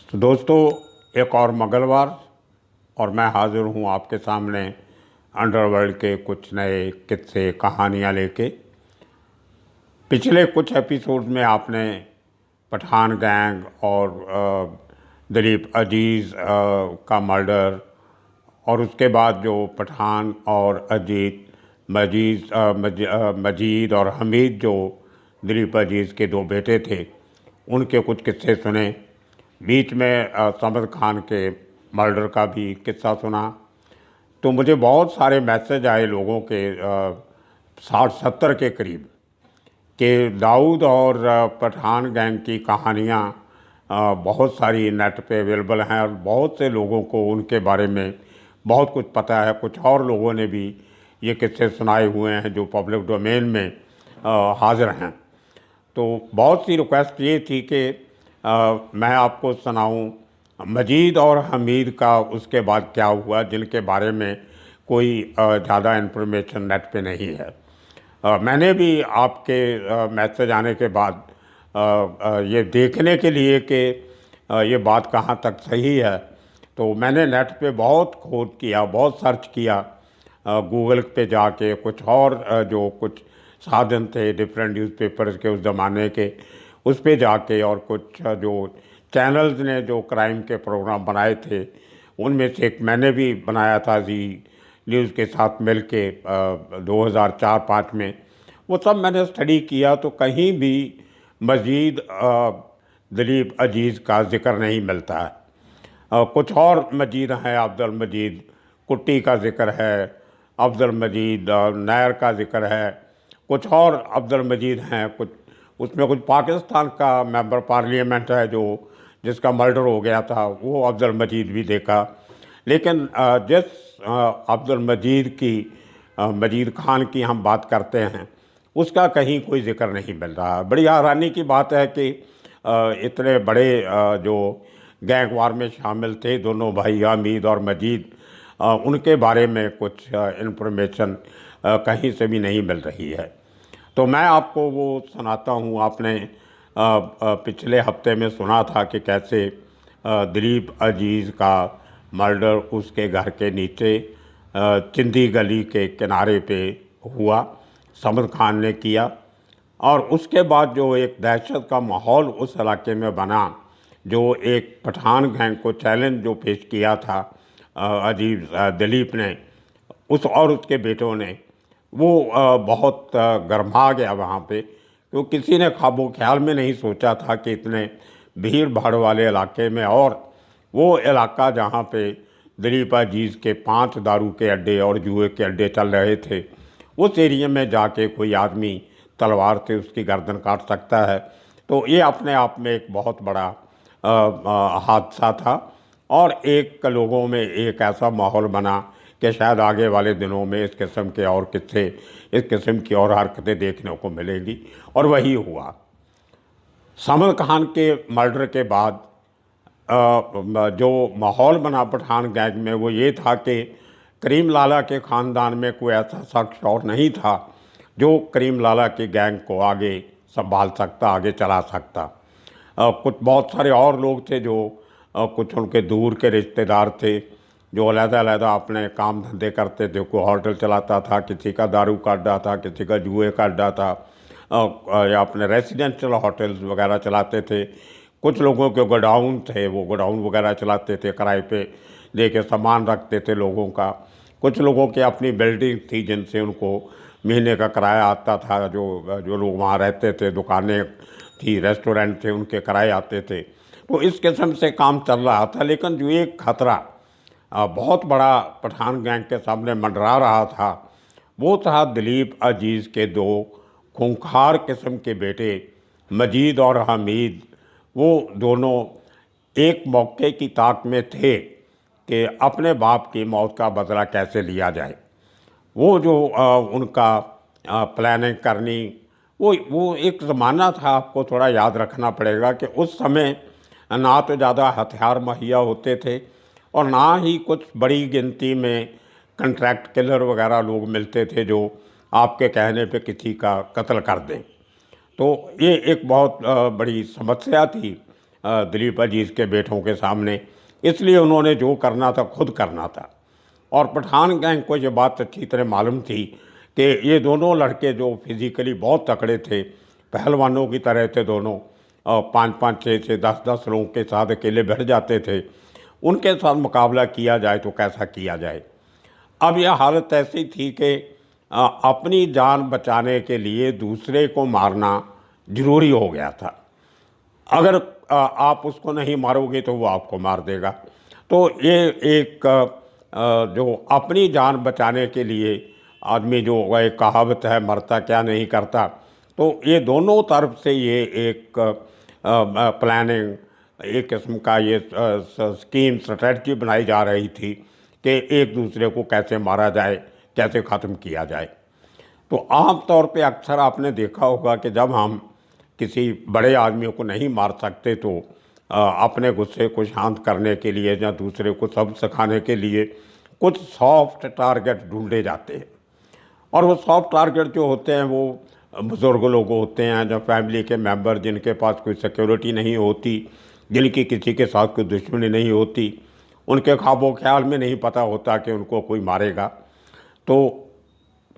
तो दोस्तों, एक और मंगलवार और मैं हाज़िर हूँ आपके सामने अंडरवर्ल्ड के कुछ नए किस्से कहानियाँ लेके। पिछले कुछ एपिसोड में आपने पठान गैंग और दिलीप अजीज़ का मर्डर और उसके बाद जो पठान और मजीद और हमीद जो दिलीप अजीज़ के दो बेटे थे उनके कुछ किस्से सुने। बीच में समद खान के मर्डर का भी किस्सा सुना। तो मुझे बहुत सारे मैसेज आए लोगों के 60-70 के करीब कि दाऊद और पठान गैंग की कहानियाँ बहुत सारी नेट पे अवेलेबल हैं और बहुत से लोगों को उनके बारे में बहुत कुछ पता है। कुछ और लोगों ने भी ये किस्से सुनाए हुए हैं जो पब्लिक डोमेन में हाजिर हैं। तो बहुत सी रिक्वेस्ट ये थी कि मैं आपको सुनाऊं मजीद और हमीद का उसके बाद क्या हुआ, जिनके बारे में कोई ज़्यादा इन्फॉर्मेशन नेट पे नहीं है। मैंने भी आपके मैसेज आने के बाद ये देखने के लिए कि ये बात कहाँ तक सही है, तो मैंने नेट पे बहुत खोज किया, बहुत सर्च किया, गूगल पे जाके कुछ और जो कुछ साधन थे डिफरेंट न्यूज़पेपर्स के उस ज़माने के, उस पे जाके, और कुछ जो चैनल्स ने जो क्राइम के प्रोग्राम बनाए थे उनमें से एक मैंने भी बनाया था जी न्यूज़ के साथ मिल के 2004-05 में। वो सब मैंने स्टडी किया तो कहीं भी मजीद दिलीप अजीज़ का जिक्र नहीं मिलता है। कुछ और मजीद हैं, अब्दुल मजीद कुट्टी का जिक्र है, अब्दुल मजीद नायर का जिक्र है, कुछ और अब्दुल मजीद हैं, कुछ उसमें कुछ पाकिस्तान का मेंबर पार्लियामेंट है जो जिसका मर्डर हो गया था, वो अब्दुल मजीद भी देखा। लेकिन जिस अब्दुल मजीद की मजीद खान की हम बात करते हैं उसका कहीं कोई जिक्र नहीं मिल रहा। बड़ी हैरानी की बात है कि इतने बड़े जो गैंग वार में शामिल थे दोनों भाई हमीद और मजीद, उनके बारे में कुछ इन्फॉर्मेशन कहीं से भी नहीं मिल रही है। तो मैं आपको वो सुनाता हूँ। आपने पिछले हफ्ते में सुना था कि कैसे दिलीप अजीज़ का मर्डर उसके घर के नीचे चिंदी गली के किनारे पे हुआ, समद खान ने किया। और उसके बाद जो एक दहशत का माहौल उस इलाके में बना, जो एक पठान गैंग को चैलेंज जो पेश किया था अजीज दिलीप ने उस और उसके बेटों ने, वो बहुत गर्मा गया वहाँ पे, क्योंकि किसी ने ख्वाबो ख्याल में नहीं सोचा था कि इतने भीड़ भाड़ वाले इलाके में, और वो इलाका जहाँ पे दिलीप अजीज़ के 5 दारू के अड्डे और जुए के अड्डे चल रहे थे, उस एरिया में जाके कोई आदमी तलवार से उसकी गर्दन काट सकता है। तो ये अपने आप में एक बहुत बड़ा हादसा था और एक लोगों में एक ऐसा माहौल बना कि शायद आगे वाले दिनों में इस किस्म के और किस्से, इस किस्म की और हरकतें देखने को मिलेंगी। और वही हुआ। समद खान के मर्डर के बाद जो माहौल बना पठान गैंग में वो ये था कि करीम लाला के ख़ानदान में कोई ऐसा शख्स और नहीं था जो करीम लाला के गैंग को आगे संभाल सकता, आगे चला सकता। कुछ बहुत सारे और लोग थे जो कुछ उनके दूर के रिश्तेदार थे जो अलग-अलग अपने काम धंधे करते थे। कोई होटल चलाता था, किसी का दारू का अड्डा था, किसी का जुए का अड्डा था, या अपने रेजिडेंशियल होटल्स वगैरह चलाते थे। कुछ लोगों के गोडाउन थे, वो गोडाउन वगैरह चलाते थे, किराए पे दे के सामान रखते थे लोगों का। कुछ लोगों की अपनी बिल्डिंग थी जिनसे उनको महीने का किराया आता था, जो लोग वहाँ रहते थे, दुकानें थी, रेस्टोरेंट थे, उनके किराए आते थे। तो इस किस्म से काम चल रहा था। लेकिन जो एक खतरा बहुत बड़ा पठान गैंग के सामने मंडरा रहा था, वो था दिलीप अजीज़ के 2 खूंखार किस्म के बेटे मजीद और हमीद। वो दोनों एक मौके की ताक में थे कि अपने बाप की मौत का बदला कैसे लिया जाए। वो जो उनका प्लानिंग करनी, वो एक ज़माना था, आपको थोड़ा याद रखना पड़ेगा कि उस समय ना तो ज़्यादा हथियार मुहैया होते थे और ना ही कुछ बड़ी गिनती में कंट्रैक्ट किलर वगैरह लोग मिलते थे जो आपके कहने पे किसी का कत्ल कर दें। तो ये एक बहुत बड़ी समस्या थी दिलीप अजीज़ के बेटों के सामने, इसलिए उन्होंने जो करना था खुद करना था। और पठान गैंग को ये बात अच्छी तरह मालूम थी कि ये दोनों लड़के जो फिज़िकली बहुत तकड़े थे, पहलवानों की तरह थे दोनों, 5-5, 6-6, 10-10 लोगों के साथ अकेले भिड़ जाते थे, उनके साथ मुकाबला किया जाए तो कैसा किया जाए। अब यह हालत ऐसी थी कि अपनी जान बचाने के लिए दूसरे को मारना ज़रूरी हो गया था। अगर आप उसको नहीं मारोगे तो वो आपको मार देगा। तो ये एक जो अपनी जान बचाने के लिए आदमी, जो एक कहावत है मरता क्या नहीं करता, तो ये दोनों तरफ से ये एक प्लानिंग, एक किस्म का ये स्कीम, स्ट्रेटजी बनाई जा रही थी कि एक दूसरे को कैसे मारा जाए, कैसे ख़त्म किया जाए। तो आम तौर पे अक्सर आपने देखा होगा कि जब हम किसी बड़े आदमी को नहीं मार सकते तो अपने गुस्से को शांत करने के लिए या दूसरे को सबक सिखाने के लिए कुछ सॉफ्ट टारगेट ढूंढे जाते हैं। और वो सॉफ्ट टारगेट जो होते हैं वो बुज़ुर्ग लोग होते हैं, जो फैमिली के मेंबर, जिनके पास कोई सिक्योरिटी नहीं होती, जिनकी किसी के साथ कोई दुश्मनी नहीं होती, उनके ख्वाबो ख्याल में नहीं पता होता कि उनको कोई मारेगा। तो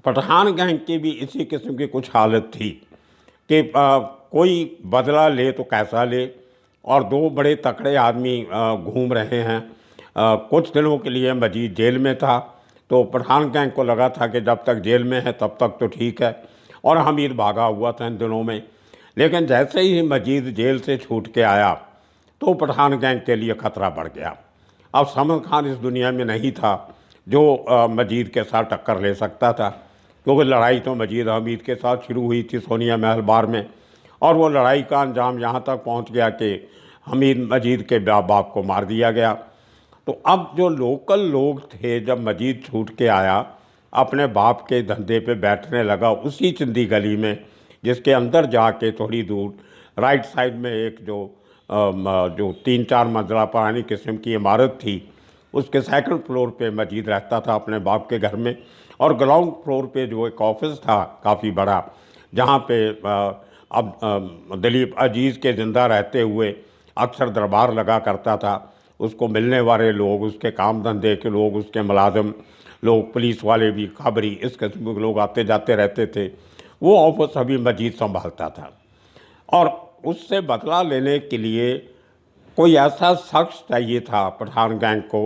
पठान गैंग की भी इसी किस्म की कुछ हालत थी कि कोई बदला ले तो कैसा ले। और दो बड़े तकड़े आदमी घूम रहे हैं। कुछ दिनों के लिए मजीद जेल में था, तो पठान गैंग को लगा था कि जब तक जेल में है तब तक तो ठीक है, और हमीद भागा हुआ था इन दिनों में। लेकिन जैसे ही मजीद जेल से छूट के आया तो पठान गैंग के लिए ख़तरा बढ़ गया। अब समद खान इस दुनिया में नहीं था जो मजीद के साथ टक्कर ले सकता था, क्योंकि लड़ाई तो मजीद हमीद के साथ शुरू हुई थी सोनिया महल बार में, और वो लड़ाई का अंजाम यहाँ तक पहुँच गया कि हमीद मजीद के बाप को मार दिया गया। तो अब जो लोकल लोग थे, जब मजीद छूट के आया, अपने बाप के धंधे पे बैठने लगा उसी चिंदी गली में, जिसके अंदर जाके थोड़ी दूर राइट साइड में एक जो 3-4 मंजिला पुरानी किस्म की इमारत थी, उसके सेकंड फ्लोर पे मजीद रहता था अपने बाप के घर में। और ग्राउंड फ्लोर पे जो एक ऑफिस था काफ़ी बड़ा, जहाँ पे अब दिलीप अजीज़ के ज़िंदा रहते हुए अक्सर दरबार लगा करता था। उसको मिलने वाले लोग, उसके काम धंधे के लोग, उसके मुलाजिम लोग, पुलिस वाले भी, खबरी, इस किस्म के लोग आते जाते रहते थे। वो ऑफिस अभी मजीद संभालता था। और उससे बदला लेने के लिए कोई ऐसा शख्स चाहिए था पठान गैंग को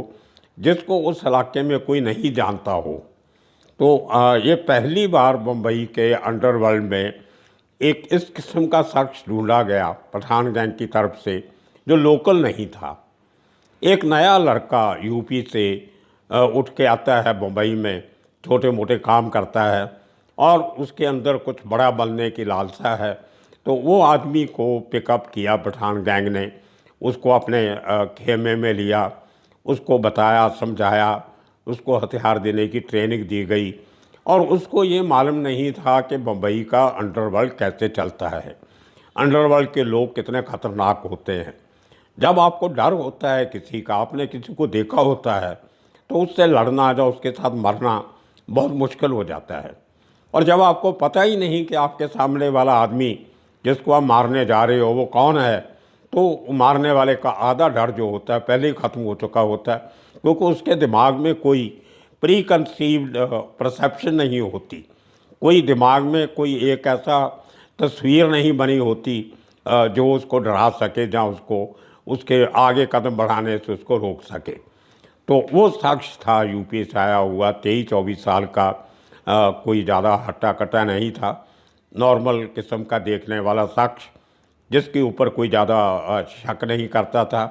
जिसको उस इलाके में कोई नहीं जानता हो। तो ये पहली बार मुंबई के अंडरवर्ल्ड में एक इस किस्म का शख्स ढूंढा गया पठान गैंग की तरफ से, जो लोकल नहीं था। एक नया लड़का यूपी से उठ के आता है मुंबई में, छोटे मोटे काम करता है और उसके अंदर कुछ बड़ा बनने की लालसा है। तो वो आदमी को पिकअप किया पठान गैंग ने, उसको अपने खेमे में लिया, उसको बताया, समझाया, उसको हथियार देने की ट्रेनिंग दी गई। और उसको ये मालूम नहीं था कि मुंबई का अंडरवर्ल्ड कैसे चलता है, अंडरवर्ल्ड के लोग कितने ख़तरनाक होते हैं। जब आपको डर होता है किसी का, आपने किसी को देखा होता है, तो उससे लड़ना या उसके साथ मरना बहुत मुश्किल हो जाता है। और जब आपको पता ही नहीं कि आपके सामने वाला आदमी जिसको आप मारने जा रहे हो वो कौन है, तो मारने वाले का आधा डर जो होता है पहले ही ख़त्म हो चुका होता है, क्योंकि उसके दिमाग में कोई प्री कंसीव्ड परसेप्शन नहीं होती, कोई दिमाग में कोई एक ऐसा तस्वीर नहीं बनी होती जो उसको डरा सके या उसको उसके आगे कदम बढ़ाने से उसको रोक सके। तो वो शख्स था यूपी से आया हुआ 23-24 साल का, कोई ज़्यादा हट्टा कट्टा नहीं था, नॉर्मल किस्म का देखने वाला शख्स जिसके ऊपर कोई ज़्यादा शक नहीं करता था।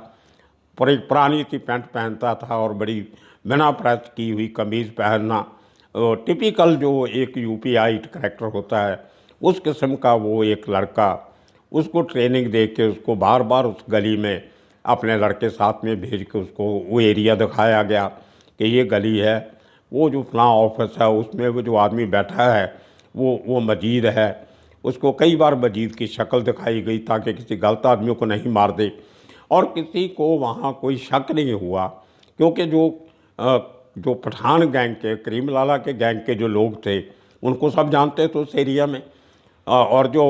पर एक पुरानी सी पैंट पहनता था और बड़ी बिना प्रेस की हुई कमीज़ पहनना, टिपिकल जो एक यूपीआई करैक्टर होता है उस किस्म का वो एक लड़का। उसको ट्रेनिंग दे के उसको बार बार उस गली में अपने लड़के साथ में भेज के उसको वो एरिया दिखाया गया कि ये गली है, वो जो फलां ऑफिस है उसमें वो जो आदमी बैठा है वो मजीद है। उसको कई बार मजीद की शक्ल दिखाई गई ताकि किसी गलत आदमियों को नहीं मार दे। और किसी को वहाँ कोई शक नहीं हुआ, क्योंकि जो पठान गैंग के, करीम लाला के गैंग के जो लोग थे उनको सब जानते थे उस एरिया में। और जो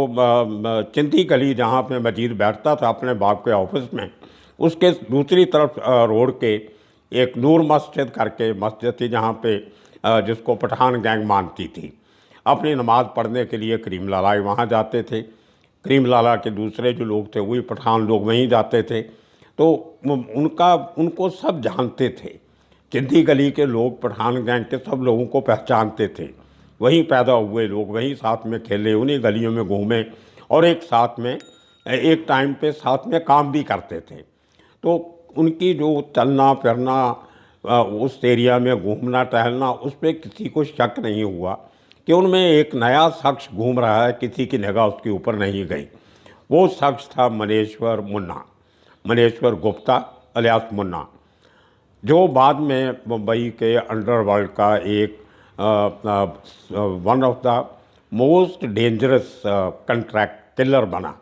चिंती गली जहाँ पे मजीद बैठता था अपने बाप के ऑफिस में, उसके दूसरी तरफ रोड के एक नूर मस्जिद करके मस्जिद थी जहाँ पे जिसको पठान गैंग मानती थी। अपनी नमाज़ पढ़ने के लिए करीम लाला वहाँ जाते थे। करीम लाला के दूसरे जो लोग थे वही पठान लोग वहीं जाते थे। तो उनको सब जानते थे। चिंती गली के लोग पठान गैंग के सब लोगों को पहचानते थे। वहीं पैदा हुए लोग, वहीं साथ में खेले, उन्हीं गलियों में घूमे और एक साथ में एक टाइम पे साथ में काम भी करते थे। तो उनकी जो चलना फिरना, उस एरिया में घूमना टहलना, उस पर किसी को शक नहीं हुआ कि उनमें एक नया शख्स घूम रहा है, किसी की निगाह उसके ऊपर नहीं गई। वो शख्स था मनेश्वर मुन्ना, मनेश्वर गुप्ता अलियास मुन्ना, जो बाद में मुंबई के अंडरवर्ल्ड का एक one of the most dangerous contract killer बना।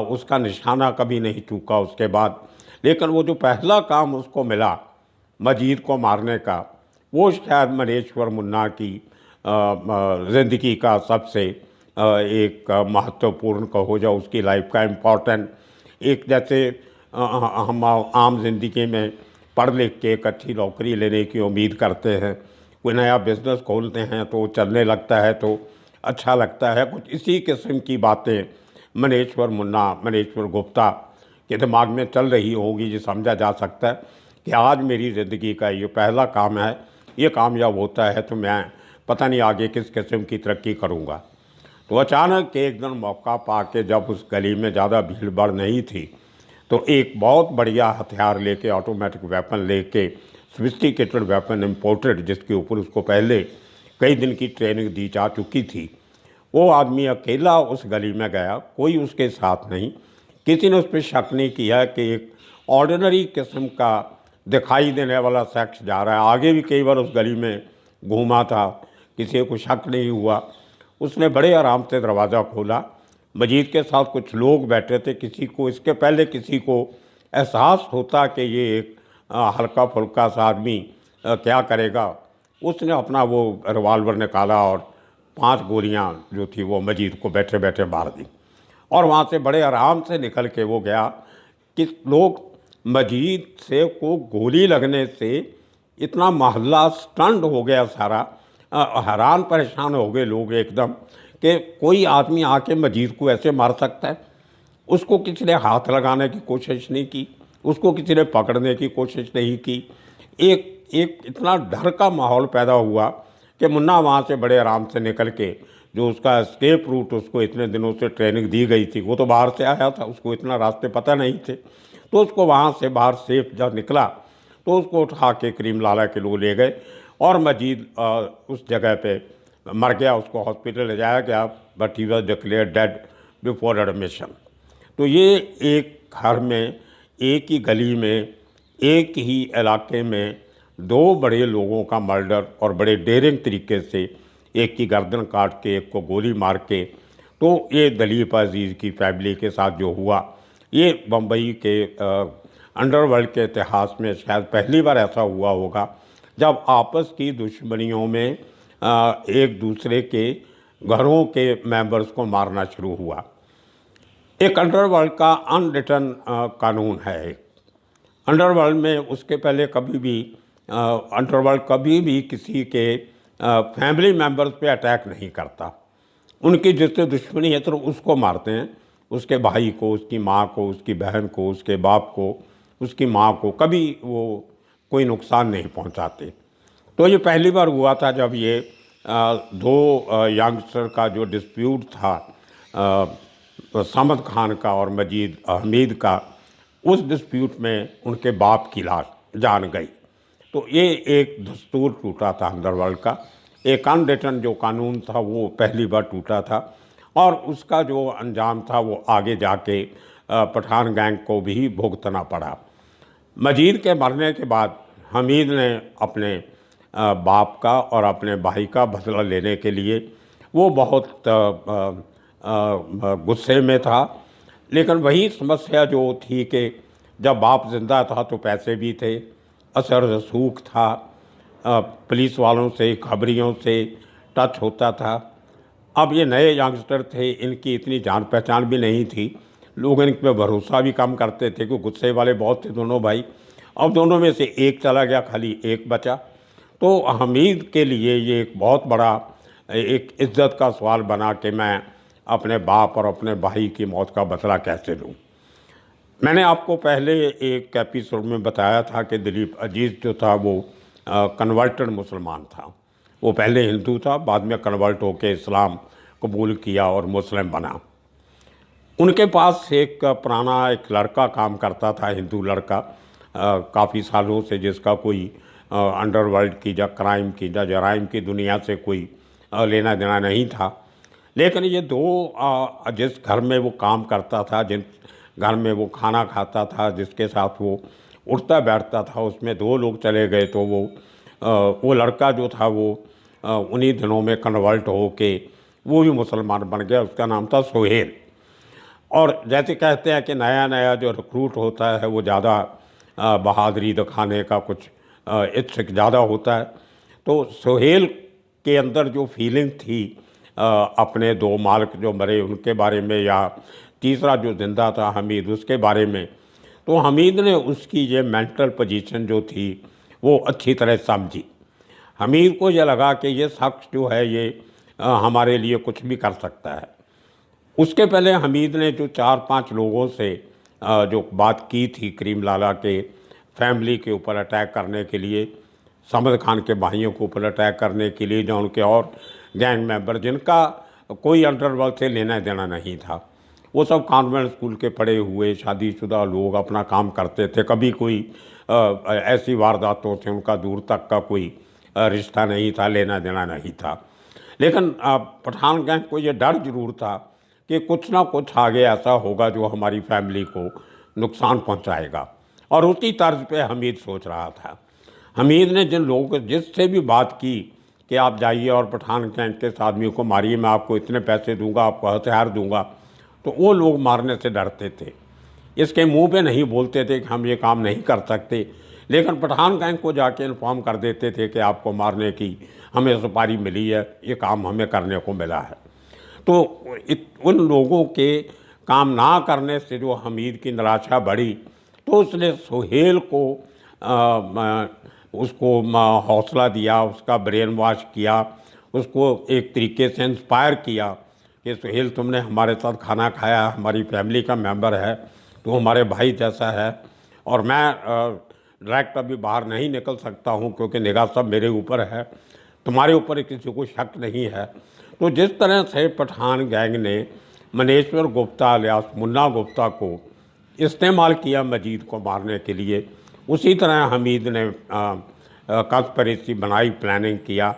उसका निशाना कभी नहीं चूका उसके बाद। लेकिन वो जो पहला काम उसको मिला मजीद को मारने का, वो शायद मनेश्वर मुन्ना की ज़िंदगी का सबसे एक महत्वपूर्ण कहो जाओ उसकी लाइफ का इम्पोर्टेंट एक, जैसे हम आम ज़िंदगी में पढ़ लिख के एक अच्छी नौकरी लेने की उम्मीद करते हैं, कोई नया बिज़नेस खोलते हैं तो चलने लगता है तो अच्छा लगता है, कुछ इसी किस्म की बातें मनेश्वर मुन्ना, मनेश्वर गुप्ता के दिमाग में चल रही होगी। जो समझा जा सकता है कि आज मेरी ज़िंदगी का ये पहला काम है, ये कामयाब होता है तो मैं पता नहीं आगे किस किस्म की तरक्की करूँगा। तो अचानक एक दिन मौका पा के, जब उस गली में ज़्यादा भीड़ भाड़ नहीं थी, तो एक बहुत बढ़िया हथियार लेके, ऑटोमेटिक वेपन लेके, सोफिस्टिकेटेड वेपन इम्पोर्टेड, जिसके ऊपर उसको पहले कई दिन की ट्रेनिंग दी जा चुकी थी, वो आदमी अकेला उस गली में गया, कोई उसके साथ नहीं। किसी ने उस पर शक नहीं किया कि एक ऑर्डिनरी किस्म का दिखाई देने वाला शख्स जा रहा है। आगे भी कई बार उस गली में घूमा था, किसी को शक नहीं हुआ। उसने बड़े आराम से दरवाज़ा खोला। मजीद के साथ कुछ लोग बैठे थे। किसी को इसके पहले किसी को एहसास होता कि ये एक हल्का फुल्का सा आदमी क्या करेगा, उसने अपना वो रिवाल्वर निकाला और 5 गोलियां जो थी वो मजीद को बैठे बैठे मार दी और वहाँ से बड़े आराम से निकल के वो गया। कि लोग मजीद से को गोली लगने से इतना मोहल्ला स्टंड हो गया सारा, हैरान परेशान हो गए लोग एकदम कि कोई आदमी आके मजीद को ऐसे मार सकता है। उसको किसी ने हाथ लगाने की कोशिश नहीं की, उसको किसी ने पकड़ने की कोशिश नहीं की। एक इतना डर का माहौल पैदा हुआ कि मुन्ना वहाँ से बड़े आराम से निकल के, जो उसका एस्केप रूट उसको इतने दिनों से ट्रेनिंग दी गई थी, वो तो बाहर से आया था, उसको इतना रास्ते पता नहीं थे, तो उसको वहाँ से बाहर सेफ जब निकला तो उसको उठा के करीम लाला के लोग ले गए और मजीद उस जगह पे मर गया। उसको हॉस्पिटल ले जाया गया, but he was declare dead before admission. तो ये एक घर में, एक ही गली में, एक ही इलाके में 2 बड़े लोगों का मर्डर और बड़े डेरिंग तरीके से, एक की गर्दन काट के, एक को गोली मार के, तो ये दलीप अजीज़ की फैमिली के साथ जो हुआ, ये बम्बई के अंडरवर्ल्ड के इतिहास में शायद पहली बार ऐसा हुआ होगा जब आपस की दुश्मनियों में एक दूसरे के घरों के मेंबर्स को मारना शुरू हुआ। एक अंडरवर्ल्ड का अनरिटन कानून है। अंडरवर्ल्ड में उसके पहले कभी भी अंडरवर्ल्ड कभी भी किसी के फैमिली मेंबर्स पे अटैक नहीं करता। उनकी जिससे दुश्मनी है तो उसको मारते हैं, उसके भाई को, उसकी माँ को, उसकी बहन को, उसके बाप को, उसकी माँ को कभी वो कोई नुकसान नहीं पहुंचाते। तो ये पहली बार हुआ था जब ये 2 यंगस्टर का जो डिस्प्यूट था, समद खान का और मजीद हमीद का, उस डिस्प्यूट में उनके बाप की लाश जान गई। तो ये एक दस्तूर टूटा था अंडरवर्ल्ड का, एक अनरिटन जो कानून था वो पहली बार टूटा था और उसका जो अंजाम था वो आगे जाके पठान गैंग को भी भुगतना पड़ा। मजीद के मरने के बाद हमीद ने अपने बाप का और अपने भाई का बदला लेने के लिए वो बहुत गुस्से में था। लेकिन वही समस्या जो थी कि जब बाप जिंदा था तो पैसे भी थे, असर रसूख था, पुलिस वालों से, खबरियों से टच होता था, अब ये नए यंगस्टर थे, इनकी इतनी जान पहचान भी नहीं थी, लोग इन पे भरोसा भी कम करते थे कि गुस्से वाले बहुत थे दोनों भाई। अब दोनों में से एक चला गया, खाली एक बचा। तो हमीद के लिए ये एक बहुत बड़ा एक इज्जत का सवाल बना कि मैं अपने बाप और अपने भाई की मौत का बदला कैसे लूँ। मैंने आपको पहले एक एपिसोड में बताया था कि दिलीप अजीज़ जो था वो कन्वर्टेड मुसलमान था। वो पहले हिंदू था, बाद में कन्वर्ट होकर इस्लाम कबूल किया और मुस्लिम बना। उनके पास एक पुराना एक लड़का काम करता था, हिंदू लड़का, काफ़ी सालों से, जिसका कोई अंडरवर्ल्ड की या क्राइम की या जराइम की दुनिया से कोई लेना देना नहीं था। लेकिन ये दो जिस घर में वो काम करता था, जिस घर में वो खाना खाता था, जिसके साथ वो उठता बैठता था, उसमें दो लोग चले गए। तो वो लड़का जो था वो उन्हीं दिनों में कन्वर्ट हो के वो भी मुसलमान बन गया। उसका नाम था सोहेल। और जैसे कहते हैं कि नया नया जो रिक्रूट होता है वो ज़्यादा बहादुरी दिखाने का कुछ इच्छुक ज़्यादा होता है। तो सोहेल के अंदर जो फीलिंग थी अपने दो मालिक जो मरे उनके बारे में, या तीसरा जो जिंदा था हमीद, उसके बारे में, तो हमीद ने उसकी ये मेंटल पोजीशन जो थी वो अच्छी तरह समझी। हमीद को ये लगा कि ये शख्स जो है ये हमारे लिए कुछ भी कर सकता है। उसके पहले हमीद ने जो 4-5 लोगों से जो बात की थी करीम लाला के फैमिली के ऊपर अटैक करने के लिए, समद खान के भाइयों के ऊपर अटैक करने के लिए, जो उनके और गैंग मेंबर जिनका कोई अंडरवर्ल्ड से लेना देना नहीं था, वो सब कॉन्वेंट स्कूल के पढ़े हुए शादीशुदा लोग अपना काम करते थे। कभी कोई ऐसी वारदातों से उनका दूर तक का कोई रिश्ता नहीं था, लेना देना नहीं था। लेकिन पठान गैंग को ये डर ज़रूर था कि कुछ ना कुछ आगे ऐसा होगा जो हमारी फैमिली को नुकसान पहुंचाएगा। और उसी तर्ज पे हमीद सोच रहा था। हमीद ने जिन लोगों जिससे भी बात की कि आप जाइए और पठान गैंग के आदमियों को मारिए, मैं आपको इतने पैसे दूंगा, आपको हथियार दूंगा, तो वो लोग मारने से डरते थे। इसके मुंह पे नहीं बोलते थे कि हम ये काम नहीं कर सकते, लेकिन पठान गैंग को जाके इन्फॉर्म कर देते थे कि आपको मारने की हमें सुपारी मिली है, ये काम हमें करने को मिला है। तो उन लोगों के काम ना करने से जो हमीद की निराशा बढ़ी, तो उसने सोहेल को उसको हौसला दिया, उसका ब्रेन वॉश किया, उसको एक तरीके से इंस्पायर किया कि सोहेल तुमने हमारे साथ खाना खाया, हमारी फैमिली का मेंबर है, तो हमारे भाई जैसा है, और मैं डायरेक्ट अभी बाहर नहीं निकल सकता हूँ क्योंकि निगाह सब मेरे ऊपर है, तुम्हारे ऊपर किसी को शक नहीं है। तो जिस तरह से पठान गैंग ने मनेश्वर गुप्ता अलियास मुन्ना गुप्ता को इस्तेमाल किया मजीद को मारने के लिए, उसी तरह हमीद ने कंस्पिरेसी बनाई, प्लानिंग किया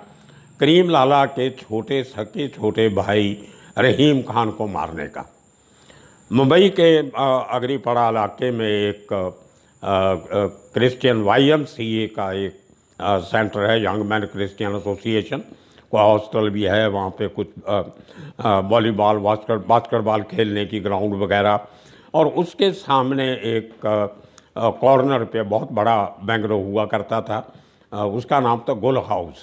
करीम लाला के छोटे सके छोटे भाई रहीम खान को मारने का। मुंबई के अगरीपड़ा इलाके में एक क्रिश्चियन YMCA का एक सेंटर है, यंग मैन क्रिश्चियन एसोसिएशन को हॉस्टल भी है, वहाँ पे कुछ वॉलीबॉल बास्केटबॉल खेलने की ग्राउंड वगैरह, और उसके सामने एक कॉर्नर पे बहुत बड़ा बैंगलो हुआ करता था, उसका नाम था गुल हाउस।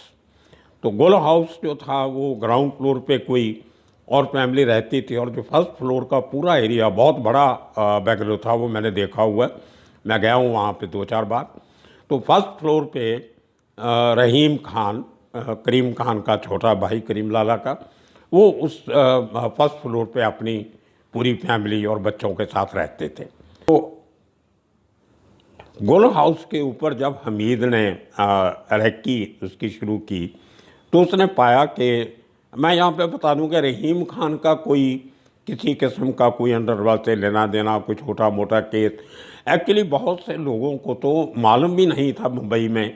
तो गुल हाउस जो था वो ग्राउंड फ्लोर पे कोई और फैमिली रहती थी, और जो फर्स्ट फ्लोर का पूरा एरिया बहुत बड़ा बैंगलो था, वो मैंने देखा हुआ है, मैं गया हूँ वहाँ पे 2-4 बार। तो फर्स्ट फ्लोर पे रहीम खान, करीम खान का छोटा भाई करीम लाला का, वो उस फर्स्ट फ्लोर पे अपनी पूरी फैमिली और बच्चों के साथ रहते थे। तो गुल हाउस के ऊपर जब हमीद ने रेकी उसकी शुरू की, तो उसने पाया कि मैं यहाँ पे बता दूँ कि रहीम खान का कोई किसी किस्म का कोई अंडरवर्ल्ड से लेना देना, कोई छोटा मोटा केस, एक्चुअली बहुत से लोगों को तो मालूम भी नहीं था मुंबई में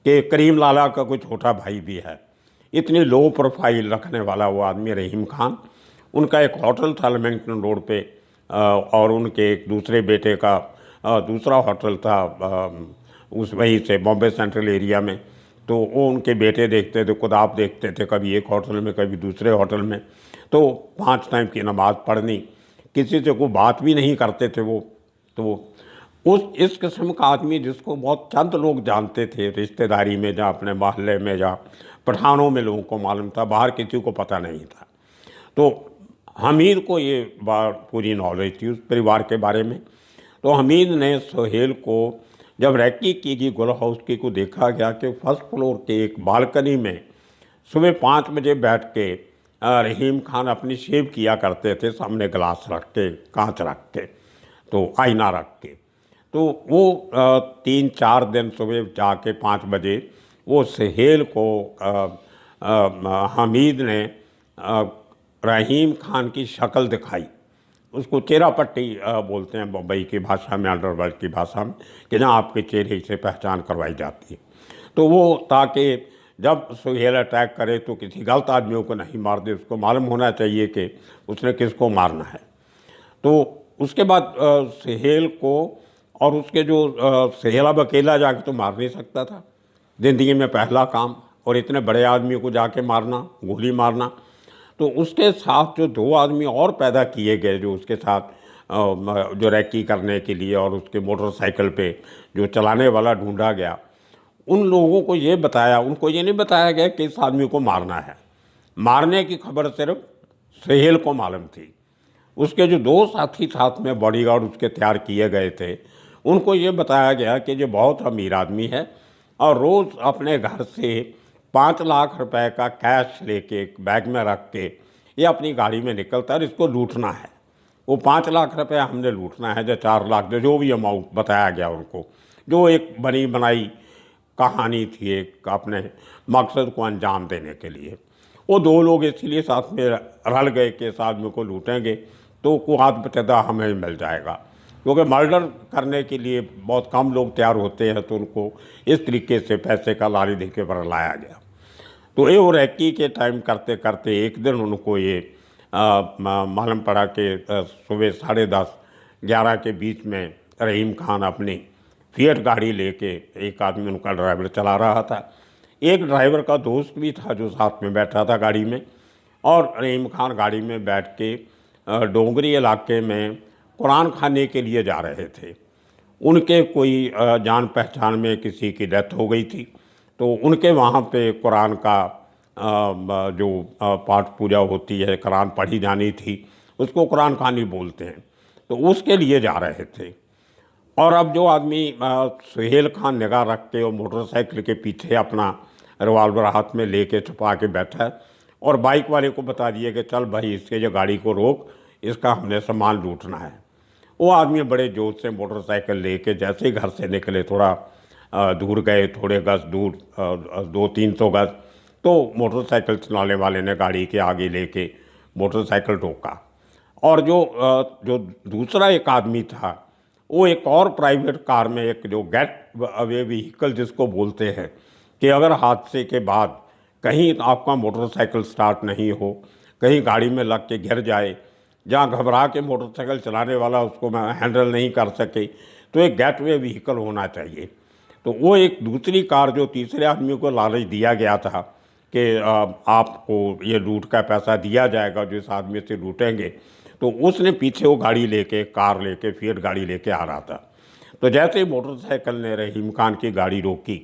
कि करीम लाला का कोई छोटा भाई भी है। इतनी लो प्रोफाइल रखने वाला वो आदमी रहीम खान। उनका एक होटल था लेमिंगटन रोड पे, और उनके एक दूसरे बेटे का दूसरा होटल था उस वहीं से बॉम्बे सेंट्रल एरिया में। तो वो उनके बेटे देखते थे, खुद आप देखते थे, कभी एक होटल में कभी दूसरे होटल में। तो 5 टाइम की नमाज़ पढ़नी, किसी से कोई बात भी नहीं करते थे वो। तो इस किस्म का आदमी जिसको बहुत चंद लोग जानते थे रिश्तेदारी में, या अपने मोहल्ले में, या पठानों में लोगों को मालूम था, बाहर किसी को पता नहीं था। तो हमीद को ये बात पूरी नॉलेज थी उस परिवार के बारे में। तो हमीद ने सोहेल को जब रैकी की गई गुल हाउस की को देखा गया कि फर्स्ट फ्लोर के एक बालकनी में सुबह 5 बजे बैठ के रहीम खान अपनी शेव किया करते थे, सामने गिलास रख के, कांच रख के, तो आईना रख के। तो वो 3-4 दिन सुबह जाके 5 बजे वो सोहेल को हमीद ने रहीम खान की शक्ल दिखाई। उसको चेहरा पट्टी बोलते हैं बम्बई की भाषा में, अंडरवर्ल्ड की भाषा में, कि जहाँ आपके चेहरे से पहचान करवाई जाती है। तो वो ताकि जब सोहेल अटैक करे तो किसी गलत आदमियों को नहीं मार दे, उसको मालूम होना चाहिए कि उसने किसको मारना है। तो उसके बाद सोहेल को और उसके जो सोहेल अब अकेला जाके तो मार नहीं सकता था, ज़िंदगी में पहला काम, और इतने बड़े आदमी को जाके मारना, गोली मारना। तो उसके साथ जो 2 आदमी और पैदा किए गए जो उसके साथ जो रैकी करने के लिए, और उसके मोटरसाइकिल पे जो चलाने वाला ढूंढा गया, उन लोगों को ये बताया, उनको ये नहीं बताया गया कि इस आदमी को मारना है। मारने की खबर सिर्फ सोहेल को मालूम थी। उसके जो 2 साथी साथ में बॉडीगार्ड उसके तैयार किए गए थे, उनको ये बताया गया कि ये बहुत अमीर आदमी है और रोज़ अपने घर से 5 लाख रुपए का कैश लेके एक बैग में रख के ये अपनी गाड़ी में निकलता है और इसको लूटना है। वो 5 लाख रुपए हमने लूटना है, जो 4 लाख जो भी अमाउंट बताया गया उनको, जो एक बनी बनाई कहानी थी एक अपने मकसद को अंजाम देने के लिए। वो 2 लोग इसलिए साथ में रल गए कि इस आदमी को लूटेंगे तो को हाथ बचदा हमें मिल जाएगा, क्योंकि मर्डर करने के लिए बहुत कम लोग तैयार होते हैं, तो उनको इस तरीके से पैसे का लालच दे के लाया गया। तो ये वो रैकी के टाइम करते करते एक दिन उनको ये मालूम पड़ा कि सुबह 10:30-11 के बीच में रहीम खान अपनी फिएट गाड़ी लेके, एक आदमी उनका ड्राइवर चला रहा था, एक ड्राइवर का दोस्त भी था जो साथ में बैठा था गाड़ी में, और रहीम खान गाड़ी में बैठ के डोंगरी इलाके में कुरान खाने के लिए जा रहे थे। उनके कोई जान पहचान में किसी की डेथ हो गई थी, तो उनके वहाँ पे कुरान का जो पाठ पूजा होती है, कुरान पढ़ी जानी थी, उसको कुरान खानी बोलते हैं, तो उसके लिए जा रहे थे। और अब जो आदमी सोहेल खान निगाह रख के और मोटरसाइकिल के पीछे अपना रिवाल्वर हाथ में लेके छुपा के बैठा है, और बाइक वाले को बता दिए कि चल भाई इसके जो गाड़ी को रोक, इसका हमने सामान लूटना है। वो आदमी बड़े जोश से मोटरसाइकिल लेके जैसे ही घर से निकले, थोड़ा दूर गए, थोड़े गज दूर, 200-300 गज, तो मोटरसाइकिल चलाने वाले ने गाड़ी के आगे लेके मोटरसाइकिल टोका। और जो दूसरा एक आदमी था, वो एक और प्राइवेट कार में, एक जो गेट अवे व्हीकल जिसको बोलते हैं, कि अगर हादसे के बाद कहीं आपका मोटरसाइकिल स्टार्ट नहीं हो, कहीं गाड़ी में लग के गिर जाए, जहाँ घबरा के मोटरसाइकिल चलाने वाला उसको हैंडल नहीं कर सके, तो एक गेटवे व्हीकल होना चाहिए। तो वो एक दूसरी कार जो तीसरे आदमी को लालच दिया गया था कि आपको ये लूट का पैसा दिया जाएगा जो इस आदमी से लूटेंगे, तो उसने पीछे वो गाड़ी लेके, कार लेके, फिएट गाड़ी लेके आ रहा था। तो जैसे ही मोटरसाइकिल ने रहीम खान की गाड़ी रोकी,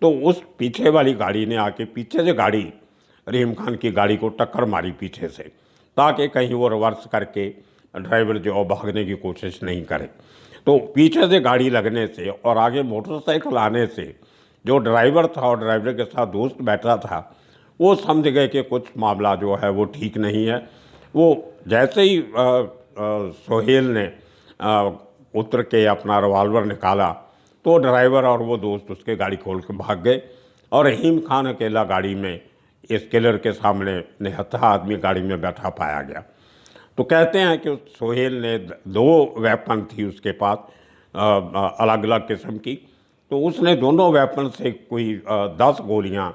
तो उस पीछे वाली गाड़ी ने आके पीछे से गाड़ी रहीम खान की गाड़ी को टक्कर मारी पीछे से, ताकि कहीं वो रिवर्स करके ड्राइवर जो भागने की कोशिश नहीं करे। तो पीछे से गाड़ी लगने से और आगे मोटरसाइकिल आने से जो ड्राइवर था और ड्राइवर के साथ दोस्त बैठा था, वो समझ गए कि कुछ मामला जो है वो ठीक नहीं है। वो जैसे ही सोहेल ने उतर के अपना रिवाल्वर निकाला, तो ड्राइवर और वो दोस्त उसके गाड़ी खोल के भाग गए, और रहीम खान अकेला गाड़ी में इस किलर के सामने निहत्था आदमी गाड़ी में बैठा पाया गया। तो कहते हैं कि सोहेल ने 2 वेपन थी उसके पास, अलग अलग किस्म की, तो उसने दोनों वेपन से कोई 10 गोलियां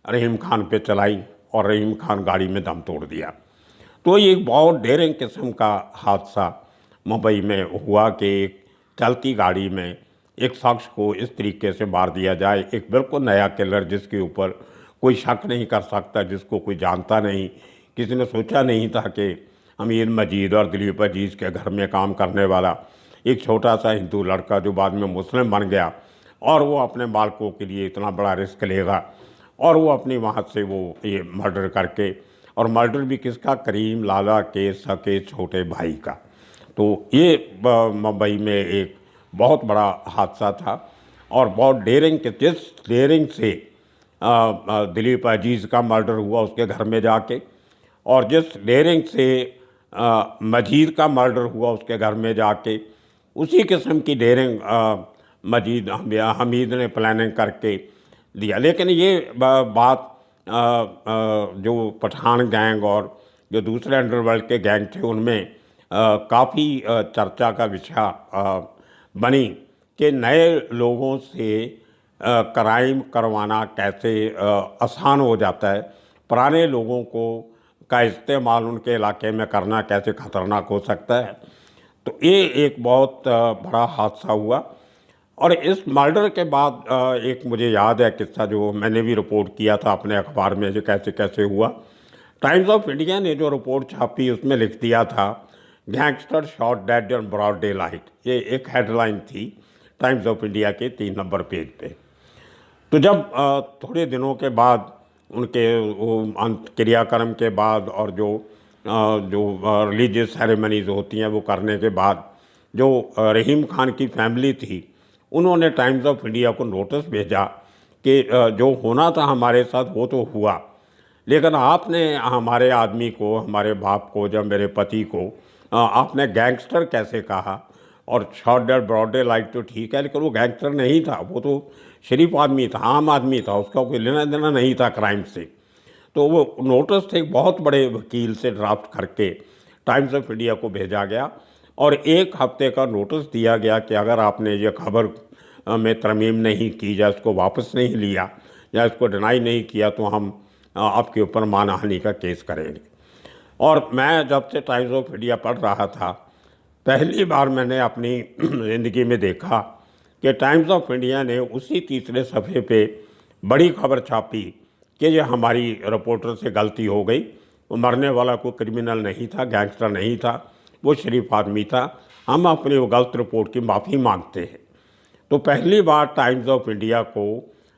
रहीम खान पे चलाई और रहीम खान गाड़ी में दम तोड़ दिया। तो ये एक बहुत डेयरिंग किस्म का हादसा मुंबई में हुआ कि एक चलती गाड़ी में एक शख्स को इस तरीके से मार दिया जाए। एक बिल्कुल नया किलर जिसके ऊपर कोई शक नहीं कर सकता, जिसको कोई जानता नहीं, किसी ने सोचा नहीं था कि अमीर मजीद और दिलीप अजीज़ के घर में काम करने वाला एक छोटा सा हिंदू लड़का जो बाद में मुस्लिम बन गया, और वो अपने बालकों के लिए इतना बड़ा रिस्क लेगा, और वो अपनी वहाँ से वो ये मर्डर करके और मर्डर भी किसका, करीम लाला के सके छोटे भाई का। तो ये मुंबई में एक बहुत बड़ा हादसा था और बहुत डेयरिंग के, जिस डेयरिंग से दिलीप अजीज़ का मर्डर हुआ उसके घर में जाके, और जिस डेयरिंग से मजीद का मर्डर हुआ उसके घर में जाके, उसी किस्म की डेयरिंग मजीद हमीद ने प्लानिंग करके दिया। लेकिन ये बात जो पठान गैंग और जो दूसरे अंडरवर्ल्ड के गैंग थे उनमें काफ़ी चर्चा का विषय बनी कि नए लोगों से क्राइम करवाना कैसे आसान हो जाता है, पुराने लोगों को का इस्तेमाल उनके इलाके में करना कैसे ख़तरनाक हो सकता है। तो ये एक बहुत बड़ा हादसा हुआ। और इस मर्डर के बाद एक मुझे याद है किस्सा जो मैंने भी रिपोर्ट किया था अपने अखबार में, जो कैसे कैसे हुआ। टाइम्स ऑफ इंडिया ने जो रिपोर्ट छापी उसमें लिख दिया था, gangster shot dead on broad daylight. ये एक हेडलाइन थी टाइम्स ऑफ इंडिया के 3 नंबर पेज पे। तो जब थोड़े दिनों के बाद उनके वो अंत क्रियाक्रम के बाद और जो रिलीजियस सेरेमनीज़ होती हैं वो करने के बाद, जो रहीम खान की फैमिली थी उन्होंने टाइम्स ऑफ इंडिया को नोटिस भेजा कि जो होना था हमारे साथ वो तो हुआ, लेकिन आपने हमारे आदमी को, हमारे बाप को, जब मेरे पति को आपने गैंगस्टर कैसे कहा। और shot dead broad daylight तो ठीक है, लेकिन वो गैंगस्टर नहीं था, वो तो शरीफ आदमी था, आम आदमी था, उसका कोई लेना देना नहीं था क्राइम से। तो वो नोटिस एक बहुत बड़े वकील से ड्राफ्ट करके टाइम्स ऑफ इंडिया को भेजा गया और 1 हफ्ते का नोटिस दिया गया कि अगर आपने ये खबर में तरमीम नहीं की या इसको वापस नहीं लिया या इसको डिनाई नहीं किया तो हम आपके ऊपर मानहानि का केस करेंगे। और मैं जब से टाइम्स ऑफ इंडिया पढ़ रहा था, पहली बार मैंने अपनी ज़िंदगी में देखा कि टाइम्स ऑफ इंडिया ने उसी तीसरे सफ़े पे बड़ी खबर छापी कि ये हमारी रिपोर्टर से गलती हो गई, वो मरने वाला कोई क्रिमिनल नहीं था, गैंगस्टर नहीं था, वो शरीफ आदमी था, हम अपनी वो गलत रिपोर्ट की माफ़ी मांगते हैं। तो पहली बार टाइम्स ऑफ इंडिया को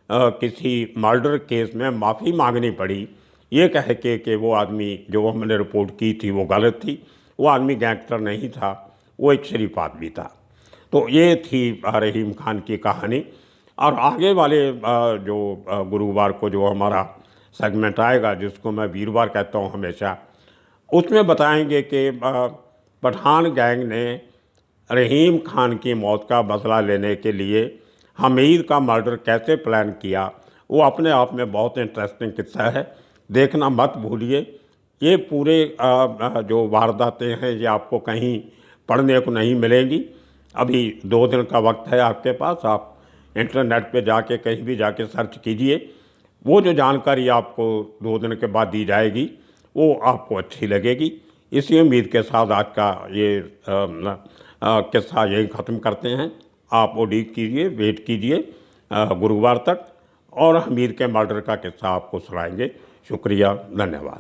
किसी मर्डर केस में माफ़ी मांगनी पड़ी, ये कह के कि वो आदमी जो हमने रिपोर्ट की थी वो गलत थी, वो आदमी गैंगस्टर नहीं था, वो एक शरीफ आदमी था। तो ये थी रहीम खान की कहानी। और आगे वाले जो गुरुवार को जो हमारा सेगमेंट आएगा, जिसको मैं वीरवार कहता हूँ हमेशा, उसमें बताएंगे कि पठान गैंग ने रहीम खान की मौत का बदला लेने के लिए हमीद का मर्डर कैसे प्लान किया। वो अपने आप में बहुत इंटरेस्टिंग किस्सा है, देखना मत भूलिए। ये पूरे जो वारदातें हैं ये आपको कहीं पढ़ने को नहीं मिलेंगी। अभी 2 दिन का वक्त है आपके पास, आप इंटरनेट पे जाके कहीं भी जाके सर्च कीजिए, वो जो जानकारी आपको 2 दिन के बाद दी जाएगी वो आपको अच्छी लगेगी। इसी उम्मीद के साथ आज का ये किस्सा यही ख़त्म करते हैं। आप उड़ीक कीजिए, वेट कीजिए गुरुवार तक, और हमीद के मर्डर का किस्सा आपको सुनाएंगे। शुक्रिया, धन्यवाद।